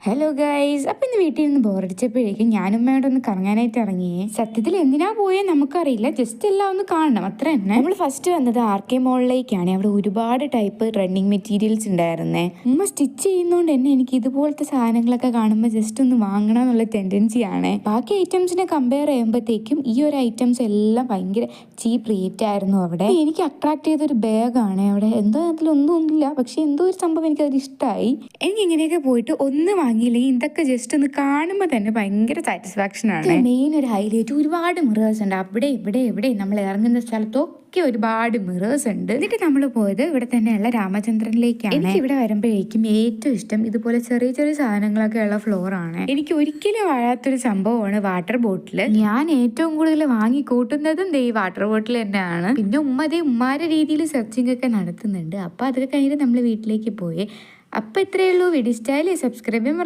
Hello guys, അപ്പം ഇന്ന് വീട്ടിൽ നിന്ന് ബോറടിച്ചപ്പോഴേക്കും ഞാനും അമ്മയോട് ഒന്ന് കറങ്ങാനായിട്ട് ഇറങ്ങിയേ. സത്യത്തിൽ എന്തിനാ പോയേ നമുക്കറിയില്ല, ജസ്റ്റ് എല്ലാം ഒന്ന് കാണണം, അത്ര തന്നെ. നമ്മൾ ഫസ്റ്റ് വന്നത് ആർ.കെ മോളിലേക്കാണ്. അവിടെ ഒരുപാട് ടൈപ്പ് റണ്ണിങ് മെറ്റീരിയൽസ് ഉണ്ടായിരുന്നേ. ഉമ്മ സ്റ്റിച്ച് ചെയ്യുന്നതുകൊണ്ട് തന്നെ എനിക്ക് ഇതുപോലത്തെ സാധനങ്ങളൊക്കെ കാണുമ്പോൾ ജസ്റ്റ് ഒന്ന് വാങ്ങണം എന്നുള്ള ടെൻഡൻസിയാണ്. ബാക്കി ഐറ്റംസിനെ കമ്പയർ ചെയ്യുമ്പോഴത്തേക്കും ഈ ഒരു ഐറ്റംസ് എല്ലാം ഭയങ്കര ചീപ്പ് റേറ്റ് ആയിരുന്നു അവിടെ. എനിക്ക് അട്രാക്ട് ചെയ്തൊരു ബാഗാണ് അവിടെ. എന്തോ അതിലൊന്നുമില്ല, പക്ഷെ എന്തോ ഒരു സംഭവം എനിക്കത് ഇഷ്ടമായി. എനിക്ക് ഇങ്ങനെയൊക്കെ പോയിട്ട് ഒന്ന് വാങ്ങിയില്ലെങ്കിൽ ഇതൊക്കെ ജസ്റ്റ് ഒന്ന് കാണുമ്പോൾ തന്നെ ഭയങ്കര സാറ്റിസ്ഫാക്ഷൻ ആണ്. മെയിൻ ഒരു ഹൈലൈറ്റ്, ഒരുപാട് മിറേഴ്സ് ഉണ്ട് അവിടെ ഇവിടെ നമ്മൾ ഇറങ്ങുന്ന സ്ഥലത്തൊക്കെ ഒരുപാട് മിറേഴ്സ് ഉണ്ട്. എന്നിട്ട് നമ്മൾ പോയത് ഇവിടെ തന്നെയുള്ള രാമചന്ദ്രനിലേക്കാണ്. എനിക്ക് ഇവിടെ വരുമ്പോഴേക്കും ഏറ്റവും ഇഷ്ടം ഇതുപോലെ ചെറിയ ചെറിയ സാധനങ്ങളൊക്കെ ഉള്ള ഫ്ലോർ ആണ്. എനിക്ക് ഒരിക്കലും വാഴാത്തൊരു സംഭവമാണ് വാട്ടർ ബോട്ടിൽ. ഞാൻ ഏറ്റവും കൂടുതൽ വാങ്ങി കൂട്ടുന്നതും ഈ വാട്ടർ ബോട്ടിൽ തന്നെയാണ്. പിന്നെ ഉമ്മാരെ രീതിയിൽ സെർച്ചിങ് ഒക്കെ നടത്തുന്നുണ്ട്. അപ്പൊ അതൊക്കെ കഴിഞ്ഞിട്ട് നമ്മൾ വീട്ടിലേക്ക് പോയി. അപ്പൊ ഇത്രയേ ഉള്ളൂ. വീഡിയോ ഇഷ്ടമായാലേ സബ്സ്ക്രൈബ് ചെയ്യാൻ